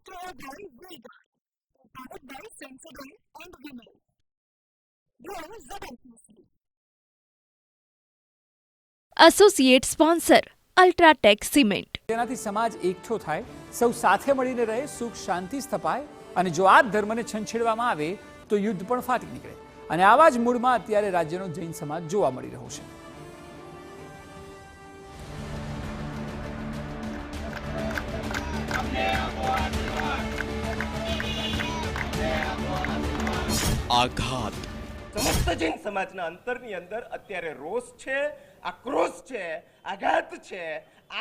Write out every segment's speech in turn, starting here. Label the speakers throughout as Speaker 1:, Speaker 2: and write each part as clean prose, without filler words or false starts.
Speaker 1: to a very vegan, powered by Sensodyne and Vinyl. Grow relentlessly.
Speaker 2: Associate sponsor UltraTech cement.
Speaker 3: તેનાથી સમાજ એકઠો થાય, સૌ સાથે મળીને રહે, સુખ શાંતિ સ્થપાય અને જો આ ધર્મને છંછેડવામાં આવે તો યુદ્ધ પણ ફાટી નીકળે. અને આવા જ મૂડમાં અત્યારે રાજ્યનો જૈન સમાજ જોવા મળી રહ્યો છે.
Speaker 4: આઘાત
Speaker 5: સમસ્ત જૈન સમાજના અંતરની અંદર અત્યારે રોષ છે, આક્રોશ છે, આઘાત છે,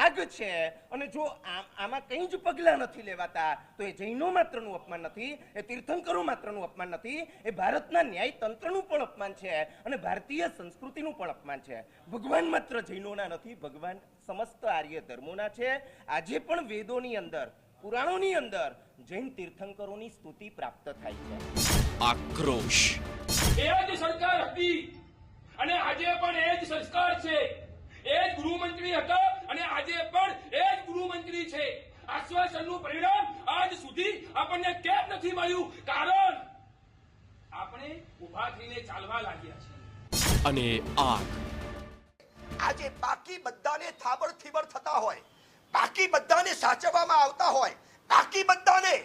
Speaker 5: આગ છે. અને જો આમાં કંઈ જ પગલાં નથી લેવાતા તો એ જૈનો માત્રનું અપમાન નથી, એ તીર્થંકરો માત્રનું અપમાન નથી, એ ભારતના ન્યાય તંત્રનું પણ અપમાન છે અને ભારતીય સંસ્કૃતિનું પણ અપમાન છે. ભગવાન માત્ર જૈનોના નથી, ભગવાન સમસ્ત આર્ય ધર્મોના છે. આજે પણ વેદોની અંદર, પુરાણોની અંદર જૈન તીર્થંકરોની સ્તુતિ પ્રાપ્ત થાય છે.
Speaker 4: આક્રોશ
Speaker 6: એ જ સરકાર હતી અને આજે પણ એ જ સંસ્કાર છે. એ જ ગૃહમંત્રી હતા અને આજે પણ એ જ ગૃહમંત્રી છે. આશ્વાસનનું પરિણામ આજ સુધી આપણને કેમ નથી મળ્યું? કારણ આપણે ઉભા થઈને ચાલવા લાગ્યા છીએ.
Speaker 4: અને આગ
Speaker 7: આજે બાકી બધાને થાબડ થીબડ થતા હોય, બાકી બધાને સાચવવામાં આવતા હોય, બાકી બધાને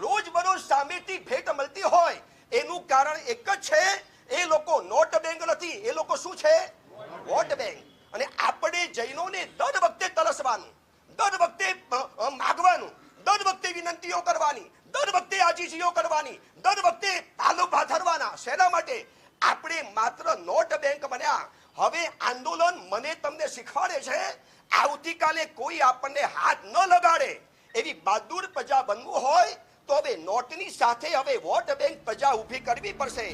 Speaker 7: રોજબરોજ સામેથી ભેટ મળતી હોય, એનું કારણ એક જ છે, એ લોકો નોટ બેંક નથી, એ લોકો શું છે? Vote bank. અને આપણે જૈનોને દર વખતે તરસવાનું, દર વખતે માગવાનું, દર વખતે વિનંતીઓ કરવાની, દર વખતે આજીજીઓ કરવાની, દર વખતે પાલો ભાથરવાના. શેના માટે? આપણે માત્ર નોટ બેંક બન્યા. હવે આંદોલન મને તમને શીખવાડે છે, આવતીકાલે કોઈ આપણને હાથ ન લગાડે એવી બહાદુર પ્રજા બનવું હોય તો હવે નોટની સાથે હવે વોટ બેંક પ્રજા ઊભી કરવી પડશે.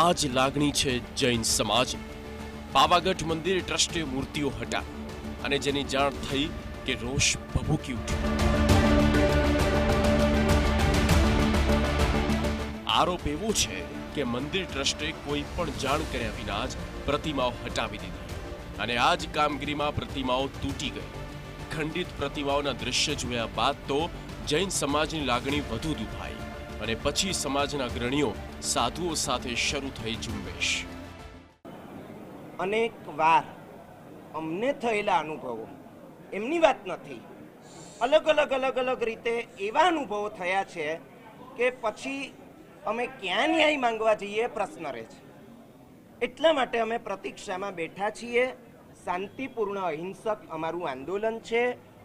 Speaker 4: આ જ લાગણી છે જૈન સમાજની. પાવાગઢ મંદિર ટ્રસ્ટે મૂર્તિઓ હટાવી અને જેની જાણ થઈ કે રોષ ભભૂકી ઉઠ્યો. આરોપ એવો છે કે મંદિર ટ્રસ્ટે કોઈ પણ જાણ કર્યા વિના જ પ્રતિમાઓ હટાવી દીધી અને આ જ કામગીરીમાં પ્રતિમાઓ તૂટી ગઈ. ખંડિત પ્રતિમાઓના દ્રશ્ય જોયા બાદ તો જૈન સમાજની લાગણી વધુ દુભાઈ અને પછી સમાજના અગ્રણીઓ સાધુઓ સાથે શરૂ થઈ ઝુંબેશ.
Speaker 5: અનેક વાર અમને થયેલા અનુભવો એમની વાત નથી, અલગ અલગ રીતે એવા અનુભવો થયા છે કે પછી અમે ક્યાં ન્યાય માંગવા જઈએ પ્રશ્ન રહે છે. એટલા માટે અમે પ્રતીક્ષામાં બેઠા છીએ. શાંતિપૂર્ણ અહિંસક અમારું આંદોલન છે.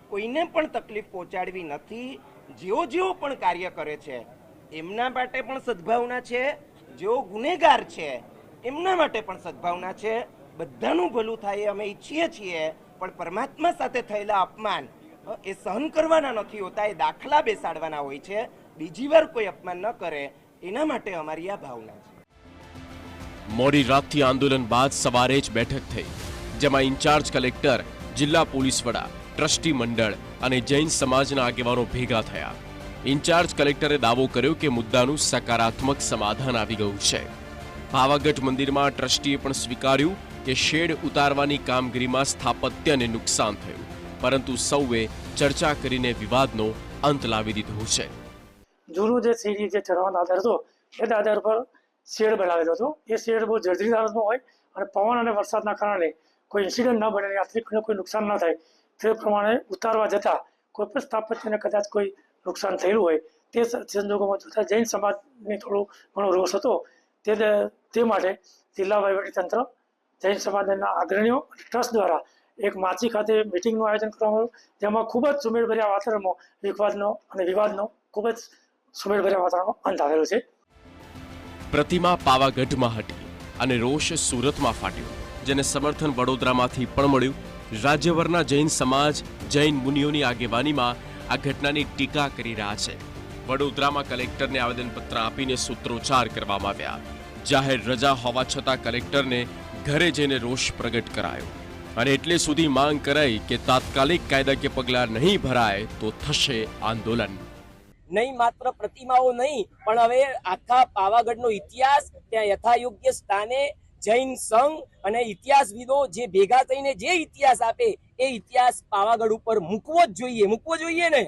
Speaker 5: કોઈને પણ તકલીફ પહોંચાડવી નથી. જેઓ પણ કાર્ય કરે છે એમના માટે પણ સદભાવના છે, જેઓ ગુનેગાર છે એમના માટે પણ સદભાવના છે. બધાનું ભલું થાય અમે ઈચ્છીએ છીએ, પણ પરમાત્મા સાથે થયેલા અપમાન એ સહન કરવાના નથી હોતા, એ દાખલા બેસાડવાના હોય છે. બીજી વાર કોઈ અપમાન ન કરે એના માટે અમારી આ ભાવના છે.
Speaker 4: મોડી રાતથી આંદોલન બાદ સવારે જ બેઠક થઈ, જેમાં ઇન્ચાર્જ કલેક્ટર, જિલ્લા પોલીસ વડા, ટ્રસ્ટી મંડળ અને જૈન સમાજના આગેવાનો ભેગા થયા. ઇન્ચાર્જ કલેક્ટરે દાવો કર્યો કે મુદ્દાનું સકારાત્મક સમાધાન આવી ગયું છે. પાવાગઢ મંદિરમાં ટ્રસ્ટીએ પણ સ્વીકાર્યું કે શેડ ઉતારવાની કામગીરીમાં સ્થાપત્યને નુકસાન થયું, પરંતુ સૌએ ચર્ચા કરીને વિવાદનો અંત લાવી દીધો છે.
Speaker 8: જૂનો જે સીડી જે ચઢવાનો આધાર હતો એ આધાર પર શેડ બનાવેલો હતો. એ શેડ બહુ જર્જરિત હાલતમાં હોય અને પવન અને વરસાદના કારણે કોઈ ઇન્સિડન્ટ ન બને, યાત્રિકોને કોઈ નુકસાન ન થાય તે પ્રમાણે ઉતારવા જતાં કોઈ પણ સ્થાપત્યને કદાચ કોઈ નુકસાન થયેલું હોય તે સંજોગોમાં જોતા જૈન સમાજને થોડો ઘણો રોષ હતો. તે માટે જિલ્લા વહીવટીતંત્ર, જૈન સમાજના અગ્રણીઓ અને ટ્રસ્ટ દ્વારા એક માચી ખાતે મિટિંગનું આયોજન કરવામાં આવ્યું, જેમાં ખૂબ જ સુમેળભર્યા વાતાવરણમાં વિવાદનો ખૂબ જ સુમેળભર્યા વાતાવરણમાં અંત આવેલો છે.
Speaker 4: પ્રતિમા પાવાગઢમાં હટી અને રોષ સુરતમાં ફાટ્યો, જેને સમર્થન વડોદરામાંથી પણ મળ્યું. રાજ્યભરના જૈન સમાજ જૈન મુનિઓની આગેવાનીમાં આ ઘટનાની ટીકા કરી રહ્યા છે. વડોદરામાં કલેક્ટરને આવેદનપત્ર આપીને સૂત્રોચ્ચાર કરવામાં આવ્યા. જાહેર રજા હોવા છતાં કલેક્ટરને ઘરે જઈને રોષ પ્રગટ કરાયો અને એટલે સુધી માંગ કરાઈ કે તાત્કાલિક કાયદાકીય પગલાં નહીં ભરાય તો થશે આંદોલન.
Speaker 9: નહીં માત્ર પ્રતિમાઓ નહીં, પણ હવે આખા પાવાગઢનો ઇતિહાસ ત્યાં યથાયોગ્ય સ્થાને જૈન સંઘ અને ઇતિહાસવિદો જે ભેગા થઈને જે ઇતિહાસ આપે એ ઇતિહાસ પાવાગઢ ઉપર મૂકવો જ જોઈએ ને.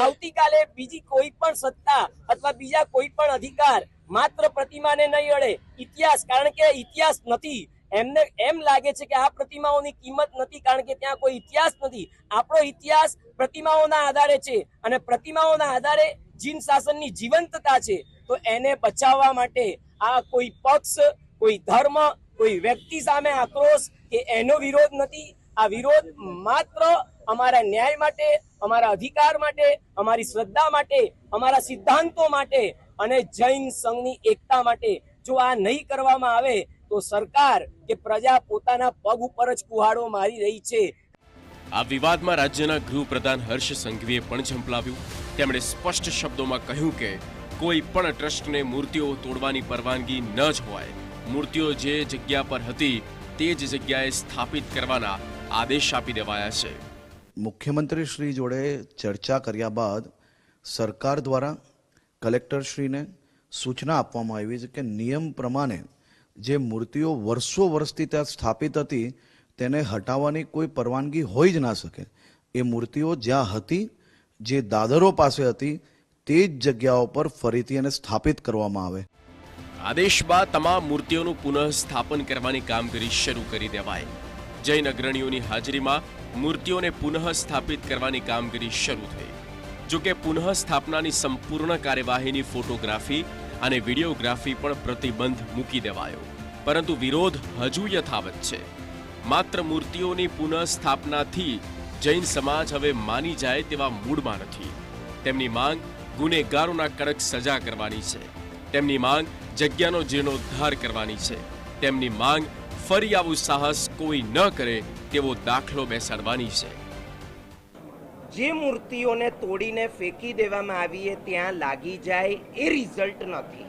Speaker 9: આવતીકાલે બીજી કોઈ પણ સત્તા અથવા બીજા કોઈ પણ અધિકાર માત્ર પ્રતિમાને નહીં અડે, ઇતિહાસ, કારણ કે ઇતિહાસ નથી. એમને એમ લાગે છે કે આ પ્રતિમાઓની કિંમત નથી કારણ કે ત્યાં કોઈ ઇતિહાસ નથી. આપણો ઇતિહાસ પ્રતિમાઓના આધારે છે અને પ્રતિમાઓના આધારે જીન શાસનની જીવંતતા છે. તો એને બચાવવા માટે આ કોઈ પક્ષ, કોઈ ધર્મ, કોઈ વ્યક્તિ સામે આક્રોશ કે એનો વિરોધ નથી. આ વિરોધ માત્ર અમારા ન્યાય માટે, અમારા અધિકાર માટે, અમારી શ્રદ્ધા માટે, અમારા સિદ્ધાંતો માટે અને જૈન સંઘની એકતા માટે. જો આ નહીં કરવામાં આવે તો સરકાર કે પ્રજા પોતાના પગ ઉપર જ કુહાડો મારી રહી છે.
Speaker 4: આ વિવાદમાં રાજ્યના ગૃહપ્રધાન હર્ષ સંઘવીએ પણ ઝંપલાવ્યું. તેમણે સ્પષ્ટ શબ્દોમાં કહ્યું કે કોઈ પણ ટ્રસ્ટને મૂર્તિઓ તોડવાની પરવાનગી ન જ હોય. મૂર્તિઓ જે જગ્યા પર હતી તે જ જગ્યાએ સ્થાપિત કરવાના આદેશ આપી દેવાયા છે.
Speaker 10: મુખ્યમંત્રી શ્રી જોડે ચર્ચા કર્યા બાદ સરકાર દ્વારા કલેક્ટરશ્રીને સૂચના આપવામાં આવી છે કે નિયમ પ્રમાણે જે મૂર્તિઓ વર્ષો વર્ષથી ત્યાં સ્થાપિત હતી તેને હટાવવાની કોઈ પરવાનગી હોઈ જ ના શકે. એ મૂર્તિઓ જ્યાં હતી, જે દાદરો પાસે હતી, તે જ જગ્યાઓ પર ફરીથી એને સ્થાપિત કરવામાં આવે.
Speaker 4: આદેશ બાદ તમામ મૂર્તિઓનું પુનઃસ્થાપન કરવાની કામગીરી શરૂ કરી દેવાઈ. જૈન અગ્રણીઓની હાજરીમાં મૂર્તિઓને પુનઃસ્થાપિત કરવાની કામગીરી શરૂ થઈ. જોકે પુનઃસ્થાપનાની સંપૂર્ણ કાર્યવાહીની ફોટોગ્રાફી અને વિડીયોગ્રાફી પણ પ્રતિબંધ મૂકી દેવાયો. પરંતુ વિરોધ હજુ યથાવત છે. માત્ર મૂર્તિઓની પુનઃસ્થાપનાથી જૈન સમાજ હવે માની જાય તેવા મૂડમાં નથી. તેમની માંગ ગુનેગારોના કડક સજા કરવાની છે. તેમની માંગ જગ્યાનો જીર્ણોદ્ધાર કરવાની છે. તેમની માંગ ફરી આવું સાહસ કોઈ ન કરે તેવો દાખલો બેસાડવાની છે.
Speaker 5: જે મૂર્તિઓને તોડીને ફેંકી દેવામાં આવી એ ત્યાં લાગી જાય એ રિઝલ્ટ નથી.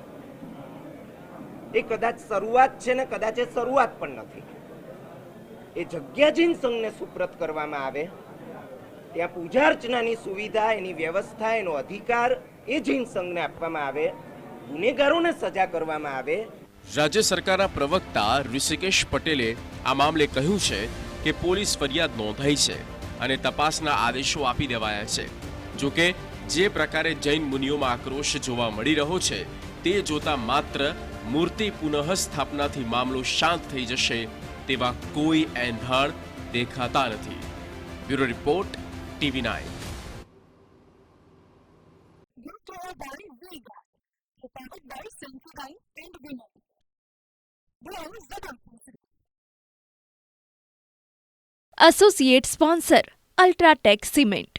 Speaker 5: એ કદાચ શરૂઆત છે ને કદાચ એ શરૂઆત પણ નથી. એ જગ્યા જૈન સંઘને સુપ્રત કરવામાં આવે, ત્યાં પૂજા અર્ચનાની સુવિધા, એની વ્યવસ્થા, એનો અધિકાર એ જૈન સંઘને આપવામાં આવે, ગુનેગારોને સજા કરવામાં આવે.
Speaker 4: રાજ્ય સરકારના પ્રવક્તા ઋષિકેશ પટેલે આ મામલે કહ્યું છે કે પોલીસ ફરિયાદ નોંધાઈ છે અને તપાસના આદેશો આપી દેવાયા છે. જોકે જે પ્રકારે જૈન મુનિઓમાં આક્રોશ જોવા મળી રહ્યો છે તે જોતા માત્ર મૂર્તિ પુનઃસ્થાપનાથી મામલો શાંત થઈ જશે તેવા કોઈ એંધાણ દેખાતા નથી. Bureau report, TV9.
Speaker 1: Powered by Sensodyne and Vinay. Bravo Zedapur.
Speaker 2: Associate sponsor, Ultratech Cement.